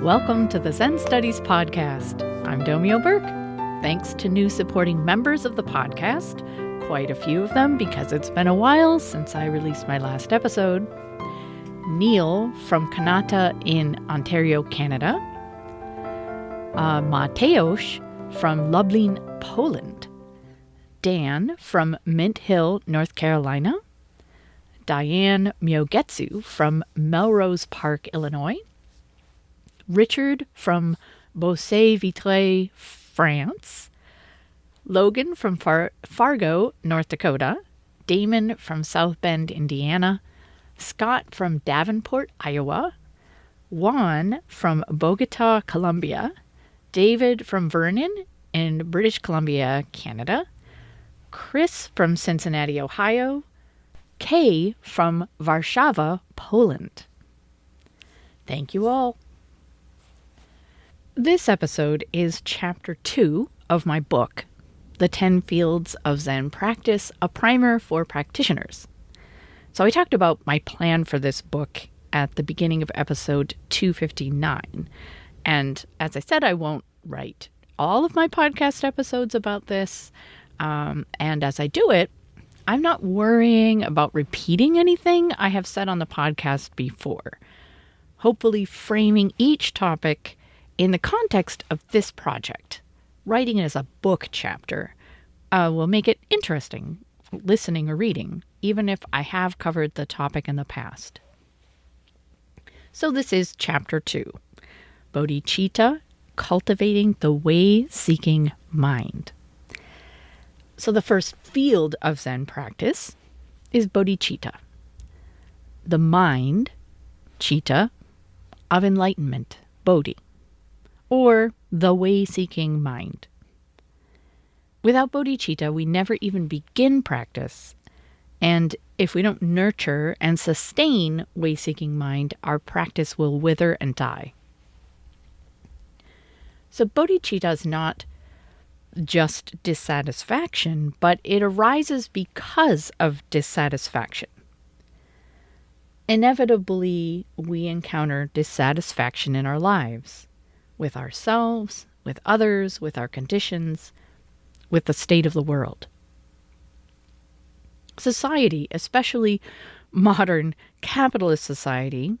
Welcome to the Zen Studies Podcast. I'm Domio Burke. Thanks to new supporting members of the podcast, quite a few of them because it's been a while since I released my last episode. Neil from Kanata in Ontario, Canada. Mateusz from Lublin, Poland. Dan from Mint Hill, North Carolina. Diane Myogetsu from Melrose Park, Illinois. Richard from Beaussais-Vitré, France. Logan from Fargo, North Dakota. Damon from South Bend, Indiana. Scott from Davenport, Iowa. Juan from Bogota, Colombia. David from Vernon in British Columbia, Canada. Chris from Cincinnati, Ohio. Kay from Warszawa, Poland. Thank you all. This episode is Chapter 2 of my book, The 10 Fields of Zen Practice, a primer for practitioners. So I talked about my plan for this book at the beginning of episode 259. And as I said, I won't write all of my podcast episodes about this. And as I do it, I'm not worrying about repeating anything I have said on the podcast before. Hopefully framing each topic in the context of this project. Writing it as a book chapter will make it interesting listening or reading, even if I have covered the topic in the past. So this is Chapter 2, Bodhicitta, Cultivating the Way-Seeking Mind. So the first field of Zen practice is Bodhicitta, the mind, citta, of enlightenment, Bodhi, or the way-seeking mind. Without bodhicitta, we never even begin practice, and if we don't nurture and sustain way-seeking mind, our practice will wither and die. So bodhicitta is not just dissatisfaction, but it arises because of dissatisfaction. Inevitably, we encounter dissatisfaction in our lives, with ourselves, with others, with our conditions, with the state of the world. Society, especially modern capitalist society,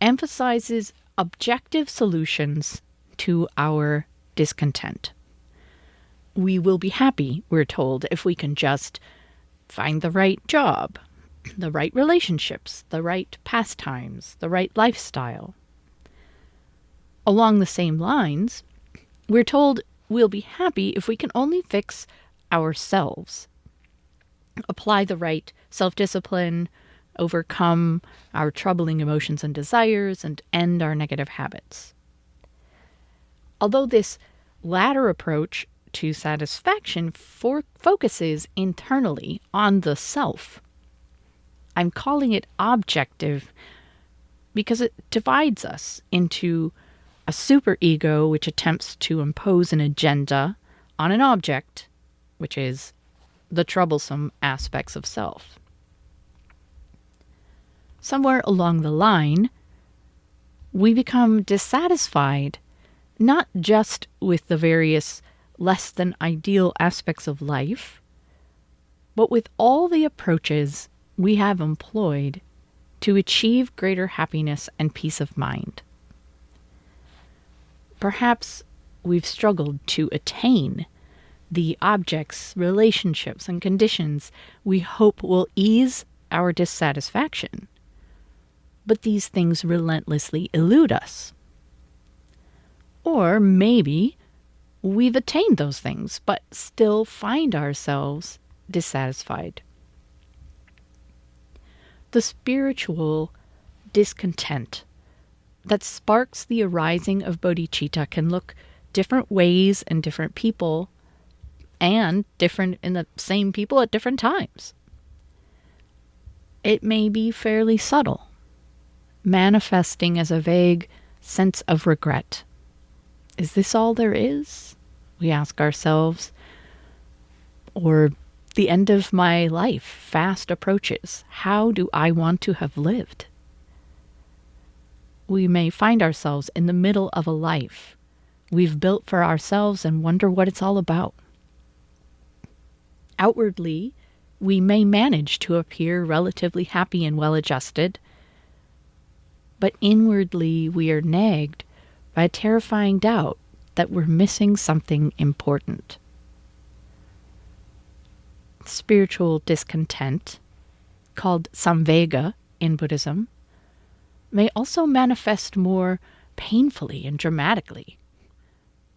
emphasizes objective solutions to our discontent. We will be happy, we're told, if we can just find the right job, the right relationships, the right pastimes, the right lifestyle. Along the same lines, we're told we'll be happy if we can only fix ourselves, apply the right self-discipline, overcome our troubling emotions and desires, and end our negative habits. Although this latter approach to satisfaction focuses internally on the self, I'm calling it objective because it divides us into a superego which attempts to impose an agenda on an object, which is the troublesome aspects of self. Somewhere along the line, we become dissatisfied not just with the various less than ideal aspects of life, but with all the approaches we have employed to achieve greater happiness and peace of mind. Perhaps we've struggled to attain the objects, relationships, and conditions we hope will ease our dissatisfaction, but these things relentlessly elude us. Or maybe we've attained those things, but still find ourselves dissatisfied. The spiritual discontent that sparks the arising of bodhicitta can look different ways in different people and different in the same people at different times. It may be fairly subtle, manifesting as a vague sense of regret. Is this all there is? We ask ourselves. Or the end of my life fast approaches. How do I want to have lived? we may find ourselves in the middle of a life we've built for ourselves and wonder what it's all about. Outwardly, we may manage to appear relatively happy and well-adjusted, but inwardly we are nagged by a terrifying doubt that we're missing something important. Spiritual discontent, called samvega in Buddhism, may also manifest more painfully and dramatically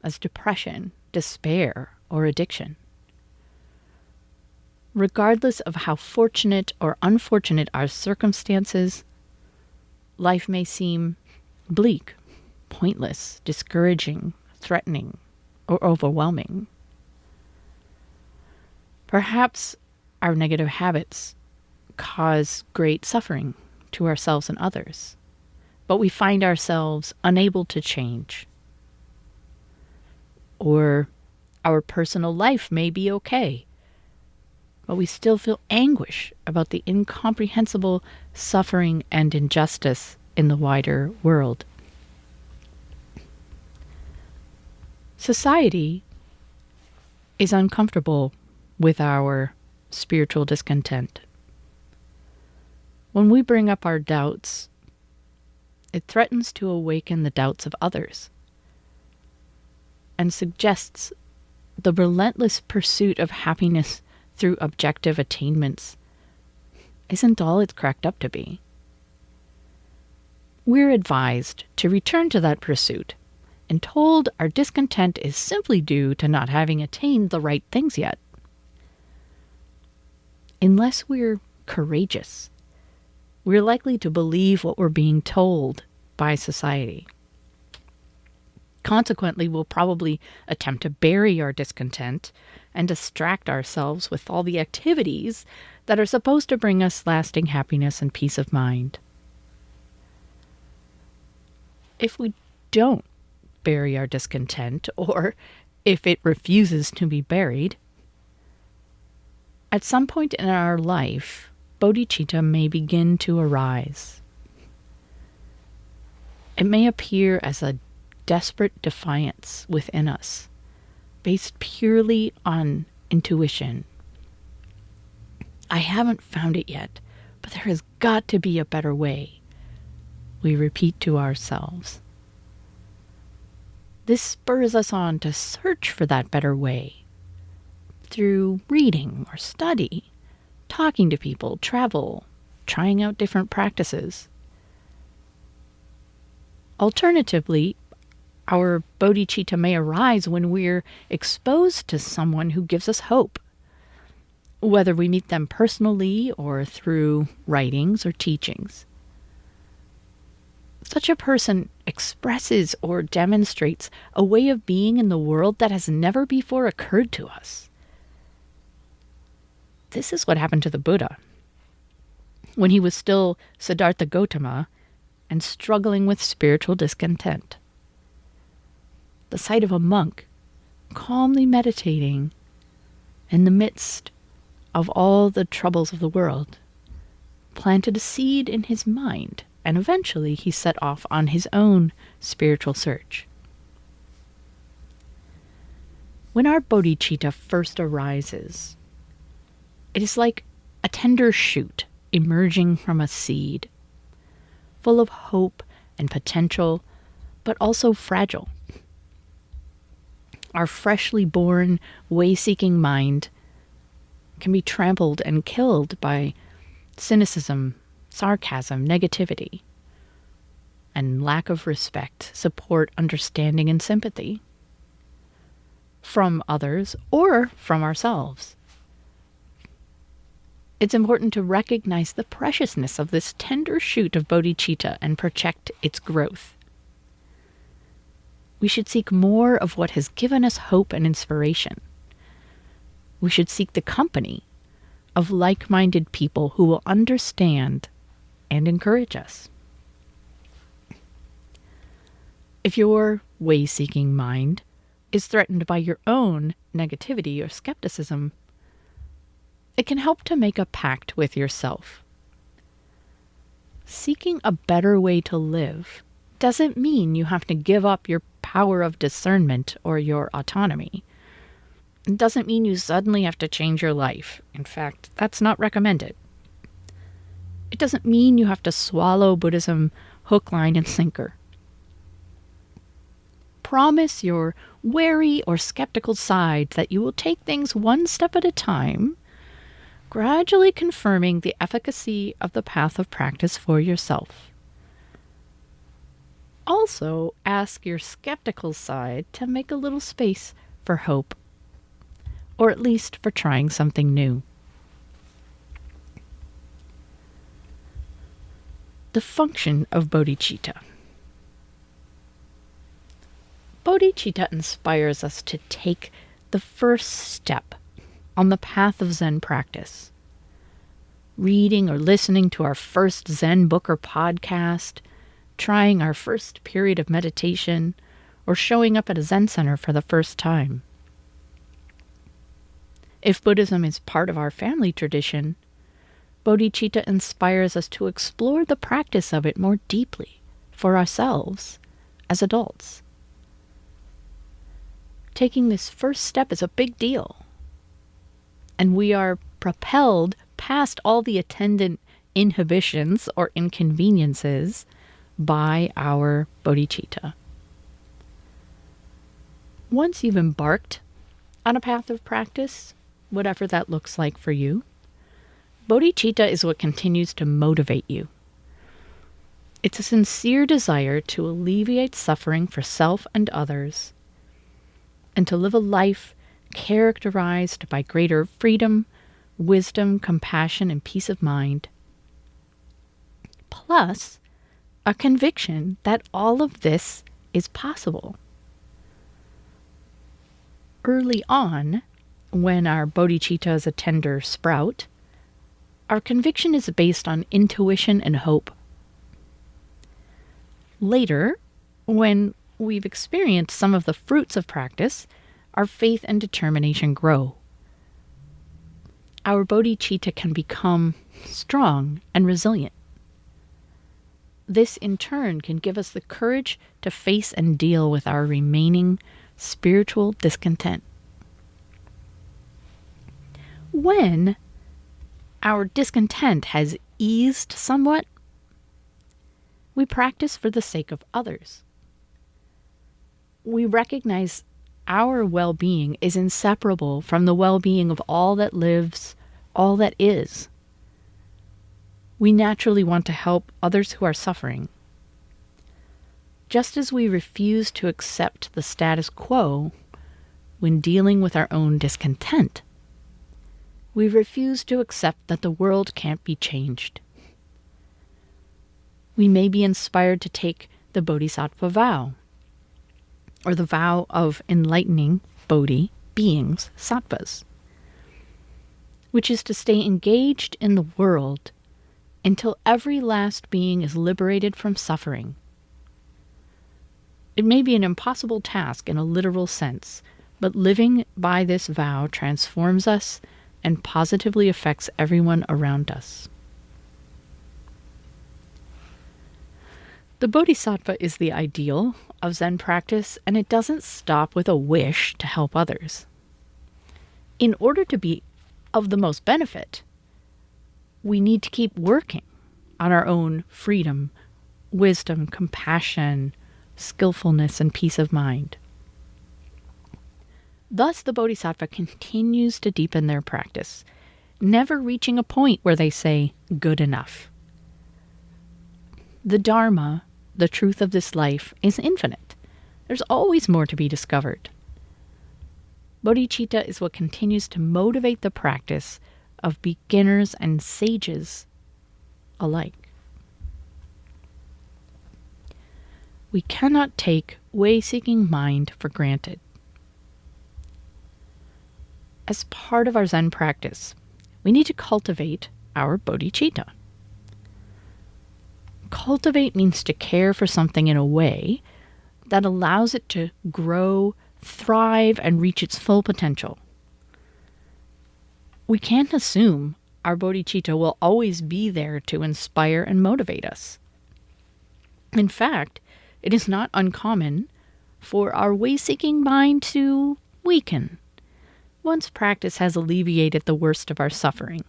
as depression, despair, or addiction. Regardless of how fortunate or unfortunate our circumstances, life may seem bleak, pointless, discouraging, threatening, or overwhelming. Perhaps our negative habits cause great suffering to ourselves and others, but we find ourselves unable to change. Or our personal life may be okay, but we still feel anguish about the incomprehensible suffering and injustice in the wider world. Society is uncomfortable with our spiritual discontent. When we bring up our doubts, it threatens to awaken the doubts of others and suggests the relentless pursuit of happiness through objective attainments isn't all it's cracked up to be. We're advised to return to that pursuit and told our discontent is simply due to not having attained the right things yet. Unless we're courageous, we're likely to believe what we're being told by society. Consequently, we'll probably attempt to bury our discontent and distract ourselves with all the activities that are supposed to bring us lasting happiness and peace of mind. If we don't bury our discontent, or if it refuses to be buried, at some point in our life, bodhicitta may begin to arise. It may appear as a desperate defiance within us, based purely on intuition. I haven't found it yet, but there has got to be a better way, we repeat to ourselves. This spurs us on to search for that better way through reading or study, talking to people, travel, trying out different practices. Alternatively, our bodhicitta may arise when we're exposed to someone who gives us hope, whether we meet them personally or through writings or teachings. Such a person expresses or demonstrates a way of being in the world that has never before occurred to us. This is what happened to the Buddha when he was still Siddhartha Gautama and struggling with spiritual discontent. The sight of a monk calmly meditating in the midst of all the troubles of the world planted a seed in his mind, and eventually he set off on his own spiritual search. When our bodhicitta first arises, it is like a tender shoot emerging from a seed, full of hope and potential, but also fragile. Our freshly born, way-seeking mind can be trampled and killed by cynicism, sarcasm, negativity, and lack of respect, support, understanding, and sympathy from others or from ourselves. It's important to recognize the preciousness of this tender shoot of bodhicitta and protect its growth. We should seek more of what has given us hope and inspiration. We should seek the company of like-minded people who will understand and encourage us. If your way-seeking mind is threatened by your own negativity or skepticism, it can help to make a pact with yourself. Seeking a better way to live doesn't mean you have to give up your power of discernment or your autonomy. It doesn't mean you suddenly have to change your life. In fact, that's not recommended. It doesn't mean you have to swallow Buddhism hook, line, and sinker. Promise your wary or skeptical side that you will take things one step at a time, gradually confirming the efficacy of the path of practice for yourself. Also, ask your skeptical side to make a little space for hope, or at least for trying something new. The function of bodhicitta. Bodhicitta inspires us to take the first step on the path of Zen practice. Reading or listening to our first Zen book or podcast, trying our first period of meditation, or showing up at a Zen center for the first time. If Buddhism is part of our family tradition, bodhicitta inspires us to explore the practice of it more deeply for ourselves as adults. Taking this first step is a big deal, and we are propelled past all the attendant inhibitions or inconveniences by our bodhicitta. Once you've embarked on a path of practice, whatever that looks like for you, bodhicitta is what continues to motivate you. It's a sincere desire to alleviate suffering for self and others, and to live a life characterized by greater freedom, wisdom, compassion, and peace of mind. Plus, a conviction that all of this is possible. Early on, when our bodhicitta is a tender sprout, our conviction is based on intuition and hope. Later, when we've experienced some of the fruits of practice, our faith and determination grow. Our bodhicitta can become strong and resilient. This, in turn, can give us the courage to face and deal with our remaining spiritual discontent. When our discontent has eased somewhat, we practice for the sake of others. We recognize our well-being is inseparable from the well-being of all that lives, all that is. We naturally want to help others who are suffering. Just as we refuse to accept the status quo when dealing with our own discontent, we refuse to accept that the world can't be changed. We may be inspired to take the Bodhisattva vow, or the vow of enlightening Bodhi beings, sattvas, which is to stay engaged in the world until every last being is liberated from suffering. It may be an impossible task in a literal sense, but living by this vow transforms us and positively affects everyone around us. The Bodhisattva is the ideal of Zen practice, and it doesn't stop with a wish to help others. In order to be of the most benefit, we need to keep working on our own freedom, wisdom, compassion, skillfulness, and peace of mind. Thus, the Bodhisattva continues to deepen their practice, never reaching a point where they say, good enough. The Dharma, the truth of this life, is infinite. There's always more to be discovered. Bodhicitta is what continues to motivate the practice of beginners and sages alike. We cannot take way-seeking mind for granted. As part of our Zen practice, we need to cultivate our bodhicitta. Cultivate means to care for something in a way that allows it to grow, thrive, and reach its full potential. We can't assume our bodhicitta will always be there to inspire and motivate us. In fact, it is not uncommon for our way-seeking mind to weaken once practice has alleviated the worst of our suffering.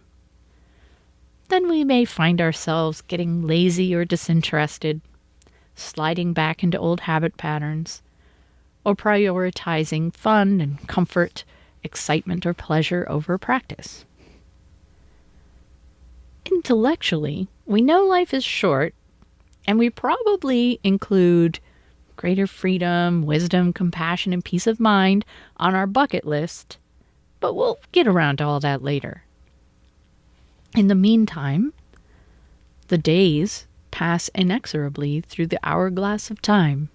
Then we may find ourselves getting lazy or disinterested, sliding back into old habit patterns, or prioritizing fun and comfort, excitement or pleasure over practice. Intellectually, we know life is short, and we probably include greater freedom, wisdom, compassion, and peace of mind on our bucket list, but we'll get around to all that later. In the meantime, the days pass inexorably through the hourglass of time,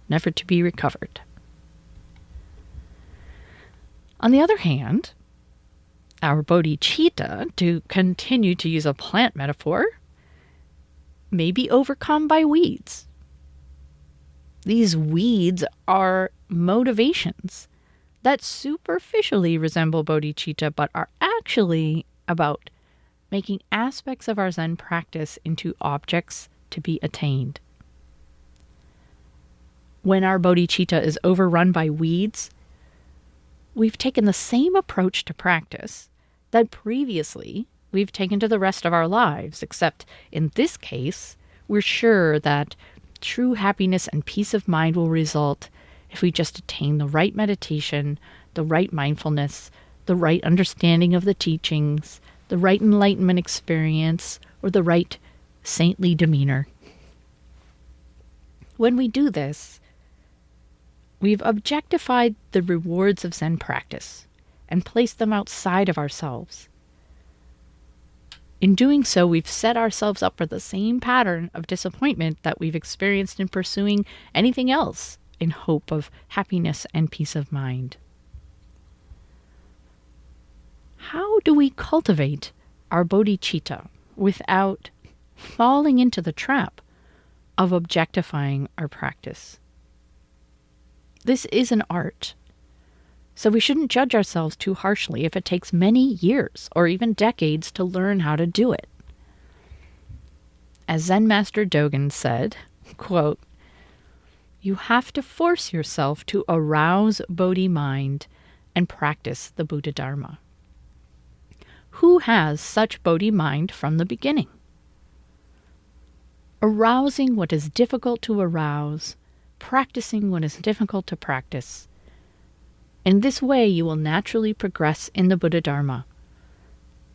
never to be recovered. On the other hand, our bodhicitta, to continue to use a plant metaphor, may be overcome by weeds. These weeds are motivations that superficially resemble bodhicitta, but are actually about making aspects of our Zen practice into objects to be attained. When our bodhicitta is overrun by weeds, we've taken the same approach to practice that previously we've taken to the rest of our lives, except in this case, we're sure that true happiness and peace of mind will result if we just attain the right meditation, the right mindfulness, the right understanding of the teachings, the right enlightenment experience, or the right saintly demeanor. When we do this, we've objectified the rewards of Zen practice and placed them outside of ourselves. In doing so, we've set ourselves up for the same pattern of disappointment that we've experienced in pursuing anything else in hope of happiness and peace of mind. How do we cultivate our bodhicitta without falling into the trap of objectifying our practice? This is an art, so we shouldn't judge ourselves too harshly if it takes many years or even decades to learn how to do it. As Zen Master Dogen said, quote, "You have to force yourself to arouse Bodhi mind and practice the Buddha Dharma." Who has such Bodhi mind from the beginning? Arousing what is difficult to arouse, practicing what is difficult to practice. In this way, you will naturally progress in the Buddha Dharma.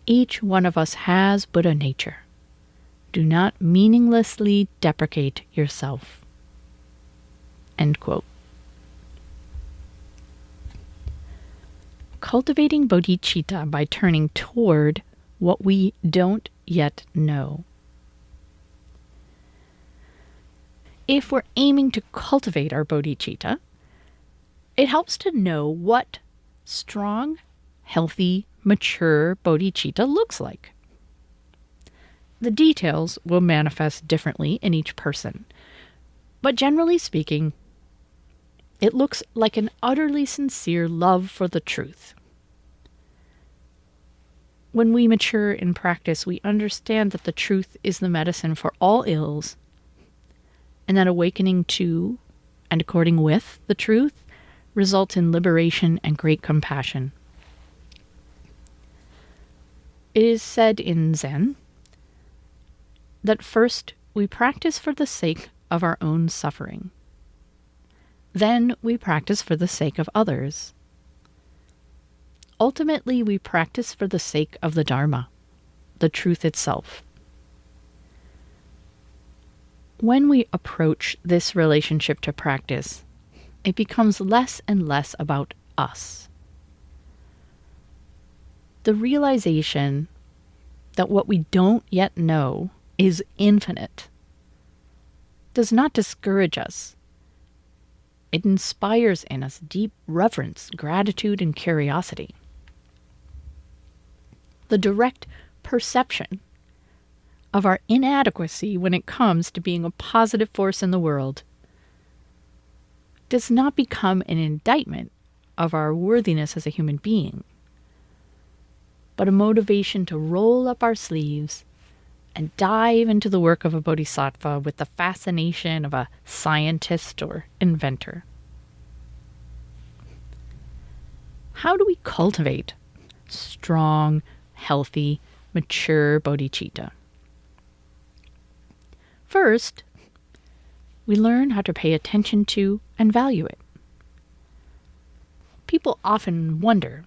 Each one of us has Buddha nature. Do not meaninglessly deprecate yourself. End quote. Cultivating bodhicitta by turning toward what we don't yet know. If we're aiming to cultivate our bodhicitta, it helps to know what strong, healthy, mature bodhicitta looks like. The details will manifest differently in each person, but generally speaking, it looks like an utterly sincere love for the truth. When we mature in practice, we understand that the truth is the medicine for all ills, and that awakening to and according with the truth results in liberation and great compassion. It is said in Zen that first we practice for the sake of our own suffering. Then we practice for the sake of others. Ultimately, we practice for the sake of the Dharma, the truth itself. When we approach this relationship to practice, it becomes less and less about us. The realization that what we don't yet know is infinite does not discourage us. It inspires in us deep reverence, gratitude, and curiosity. The direct perception of our inadequacy when it comes to being a positive force in the world does not become an indictment of our worthiness as a human being, but a motivation to roll up our sleeves and dive into the work of a bodhisattva with the fascination of a scientist or inventor. How do we cultivate strong, healthy, mature bodhicitta? First, we learn how to pay attention to and value it. People often wonder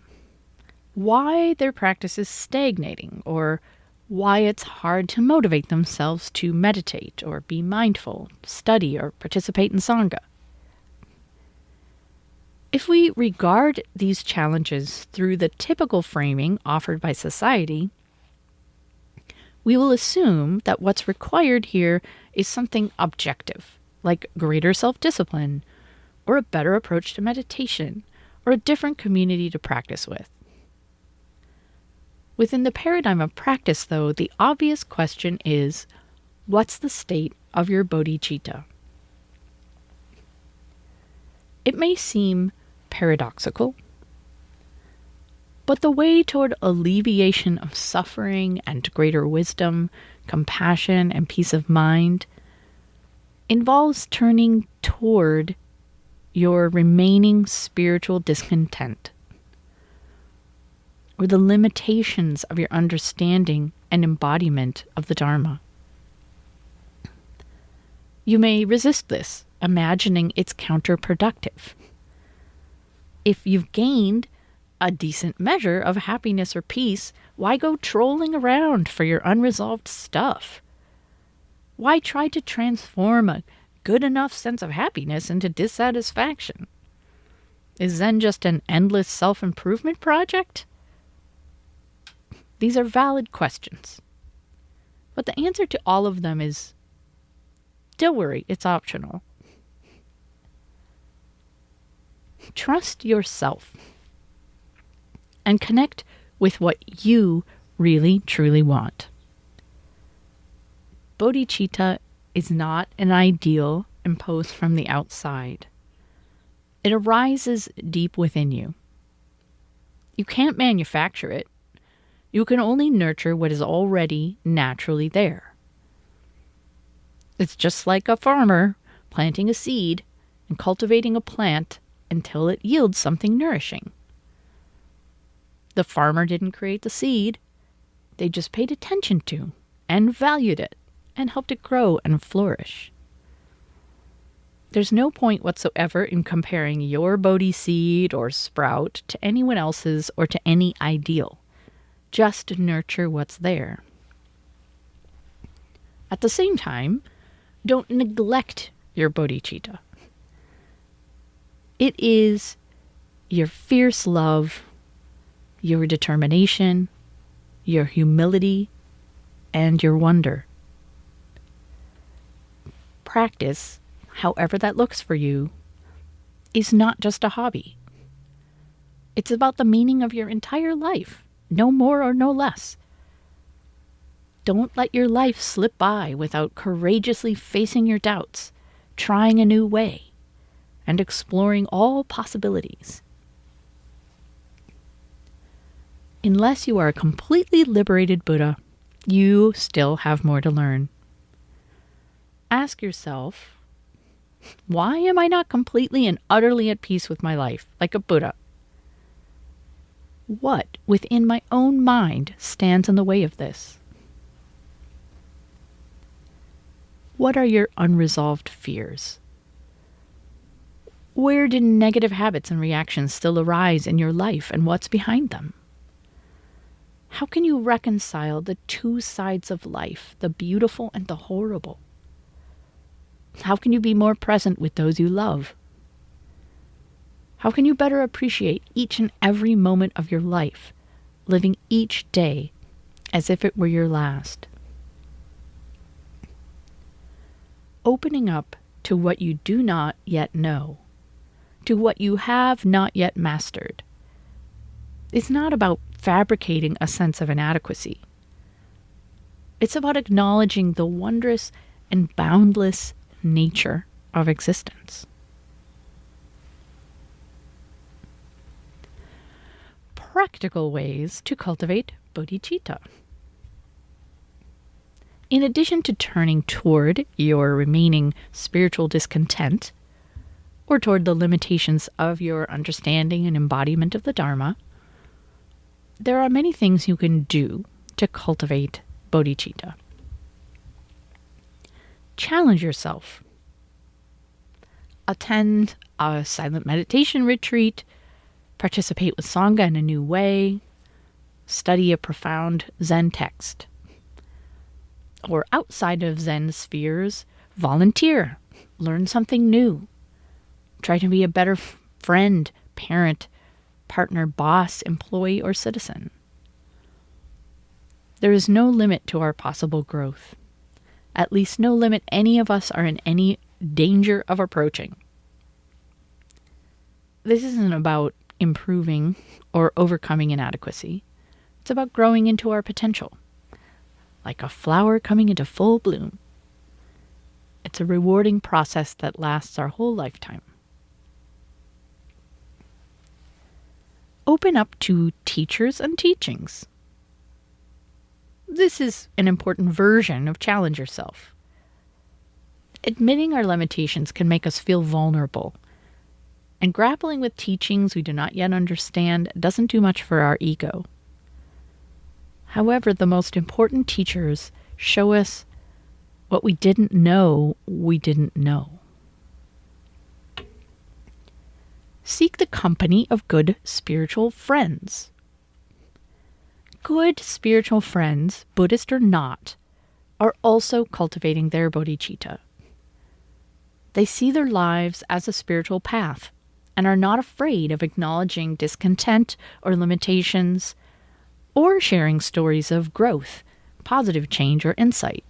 why their practice is stagnating, or why it's hard to motivate themselves to meditate or be mindful, study, or participate in Sangha. If we regard these challenges through the typical framing offered by society, we will assume that what's required here is something objective, like greater self-discipline, or a better approach to meditation, or a different community to practice with. Within the paradigm of practice, though, the obvious question is, what's the state of your bodhicitta? It may seem paradoxical, but the way toward alleviation of suffering and greater wisdom, compassion, and peace of mind involves turning toward your remaining spiritual discontent, or the limitations of your understanding and embodiment of the Dharma. You may resist this, imagining it's counterproductive. If you've gained a decent measure of happiness or peace, why go trolling around for your unresolved stuff? Why try to transform a good enough sense of happiness into dissatisfaction? Is Zen just an endless self-improvement project? These are valid questions. But the answer to all of them is, don't worry, it's optional. Trust yourself and connect with what you really, truly want. Bodhicitta is not an ideal imposed from the outside. It arises deep within you. You can't manufacture it. You can only nurture what is already naturally there. It's just like a farmer planting a seed and cultivating a plant until it yields something nourishing. The farmer didn't create the seed. They just paid attention to and valued it and helped it grow and flourish. There's no point whatsoever in comparing your Bodhi seed or sprout to anyone else's or to any ideal. Just nurture what's there. At the same time, don't neglect your bodhicitta. It is your fierce love, your determination, your humility, and your wonder. Practice, however that looks for you, is not just a hobby. It's about the meaning of your entire life, no more or no less. Don't let your life slip by without courageously facing your doubts, trying a new way, and exploring all possibilities. Unless you are a completely liberated Buddha, you still have more to learn. Ask yourself, why am I not completely and utterly at peace with my life, like a Buddha? What within my own mind stands in the way of this? What are your unresolved fears? Where do negative habits and reactions still arise in your life, and what's behind them? How can you reconcile the two sides of life, the beautiful and the horrible? How can you be more present with those you love? How can you better appreciate each and every moment of your life, living each day as if it were your last? Opening up to what you do not yet know, to what you have not yet mastered, is not about fabricating a sense of inadequacy. It's about acknowledging the wondrous and boundless nature of existence. Practical ways to cultivate bodhicitta. In addition to turning toward your remaining spiritual discontent, or toward the limitations of your understanding and embodiment of the Dharma, there are many things you can do to cultivate bodhicitta. Challenge yourself. Attend a silent meditation retreat, participate with Sangha in a new way, study a profound Zen text. Or outside of Zen spheres, volunteer, learn something new. Try to be a better friend, parent, partner, boss, employee, or citizen. There is no limit to our possible growth. At least no limit any of us are in any danger of approaching. This isn't about improving or overcoming inadequacy. It's about growing into our potential, like a flower coming into full bloom. It's a rewarding process that lasts our whole lifetime. Open up to teachers and teachings. This is an important version of challenge yourself. Admitting our limitations can make us feel vulnerable, and grappling with teachings we do not yet understand doesn't do much for our ego. However, the most important teachers show us what we didn't know we didn't know. Seek the company of good spiritual friends. Good spiritual friends, Buddhist or not, are also cultivating their bodhicitta. They see their lives as a spiritual path and are not afraid of acknowledging discontent or limitations, or sharing stories of growth, positive change, or insight.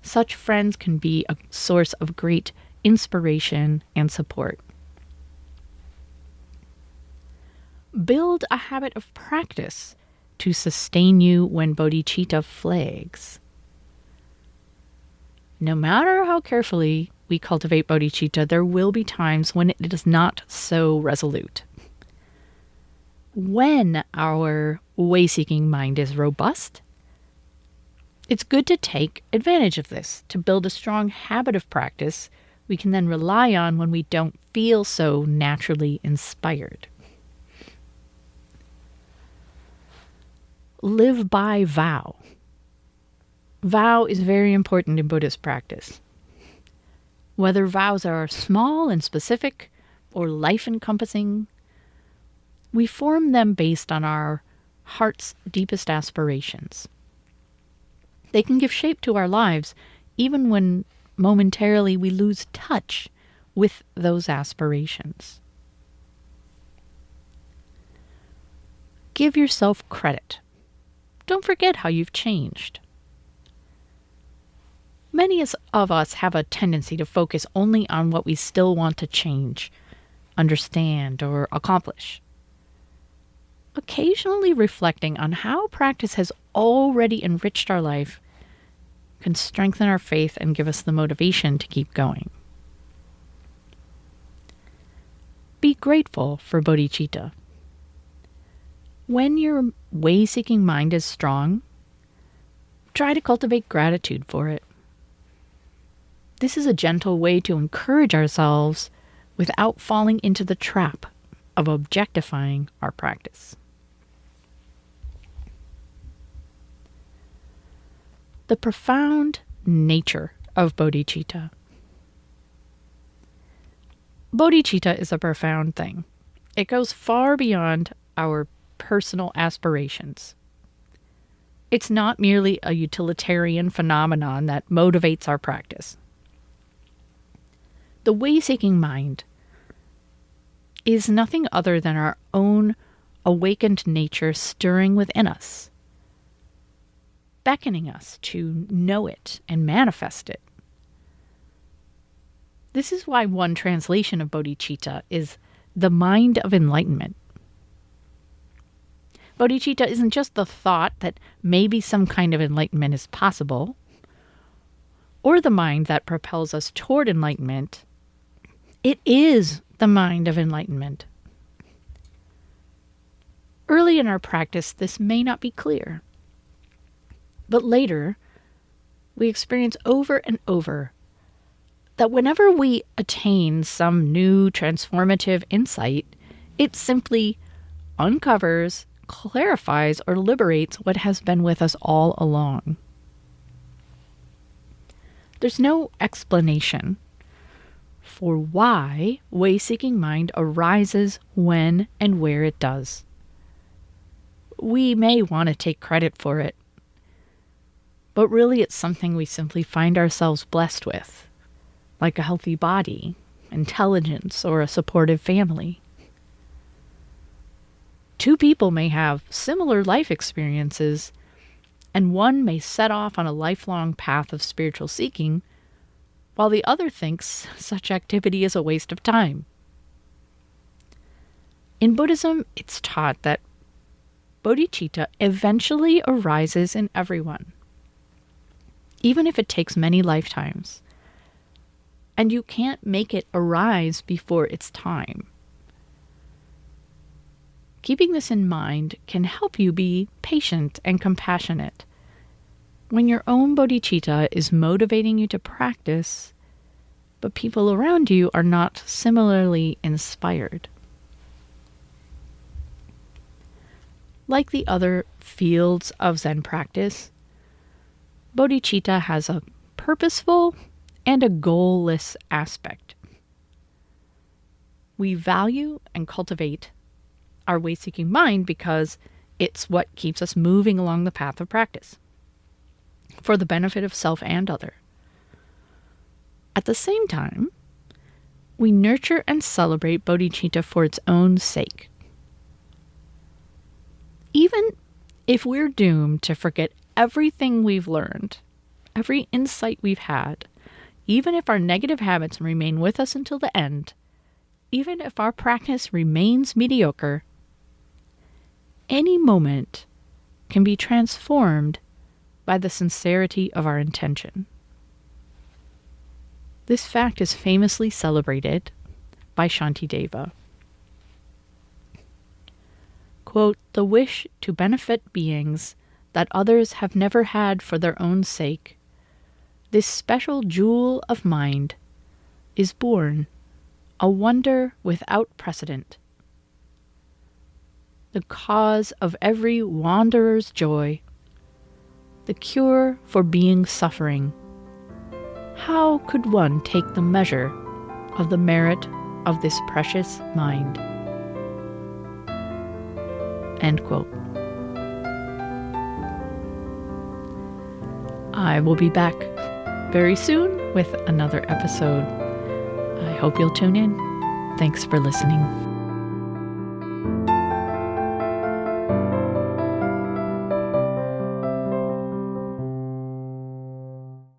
Such friends can be a source of great inspiration and support. Build a habit of practice to sustain you when bodhicitta flags. No matter how carefully we cultivate bodhicitta, there will be times when it is not so resolute. When our way-seeking mind is robust, it's good to take advantage of this to build a strong habit of practice we can then rely on when we don't feel so naturally inspired. Live by vow. Vow is very important in Buddhist practice. Whether vows are small and specific or life-encompassing, we form them based on our heart's deepest aspirations. They can give shape to our lives even when momentarily we lose touch with those aspirations. Give yourself credit. Don't forget how you've changed. Many of us have a tendency to focus only on what we still want to change, understand, or accomplish. Occasionally reflecting on how practice has already enriched our life can strengthen our faith and give us the motivation to keep going. Be grateful for bodhicitta. When your way-seeking mind is strong, try to cultivate gratitude for it. This is a gentle way to encourage ourselves without falling into the trap of objectifying our practice. The profound nature of bodhicitta. Bodhicitta is a profound thing. It goes far beyond our personal aspirations. It's not merely a utilitarian phenomenon that motivates our practice. The way-seeking mind is nothing other than our own awakened nature stirring within us, beckoning us to know it and manifest it. This is why one translation of bodhicitta is the mind of enlightenment. Bodhicitta isn't just the thought that maybe some kind of enlightenment is possible, or the mind that propels us toward enlightenment. It is the mind of enlightenment. Early in our practice, this may not be clear. But later, we experience over and over that whenever we attain some new transformative insight, it simply uncovers, clarifies, or liberates what has been with us all along. There's no explanation for why way-seeking mind arises when and where it does. We may want to take credit for it, but really it's something we simply find ourselves blessed with, like a healthy body, intelligence, or a supportive family. Two people may have similar life experiences, and one may set off on a lifelong path of spiritual seeking, while the other thinks such activity is a waste of time. In Buddhism, it's taught that bodhicitta eventually arises in everyone, even if it takes many lifetimes. And you can't make it arise before its time. Keeping this in mind can help you be patient and compassionate. When your own bodhicitta is motivating you to practice, but people around you are not similarly inspired. Like the other fields of Zen practice, bodhicitta has a purposeful and a goalless aspect. We value and cultivate our way-seeking mind because it's what keeps us moving along the path of practice, for the benefit of self and other. At the same time, we nurture and celebrate bodhicitta for its own sake. Even if we're doomed to forget everything we've learned, every insight we've had, even if our negative habits remain with us until the end, even if our practice remains mediocre, any moment can be transformed by the sincerity of our intention. This fact is famously celebrated by Shantideva. Quote, "The wish to benefit beings that others have never had for their own sake, this special jewel of mind, is born, a wonder without precedent. The cause of every wanderer's joy, the cure for being suffering. How could one take the measure of the merit of this precious mind?" End quote. I will be back very soon with another episode. I hope you'll tune in. Thanks for listening.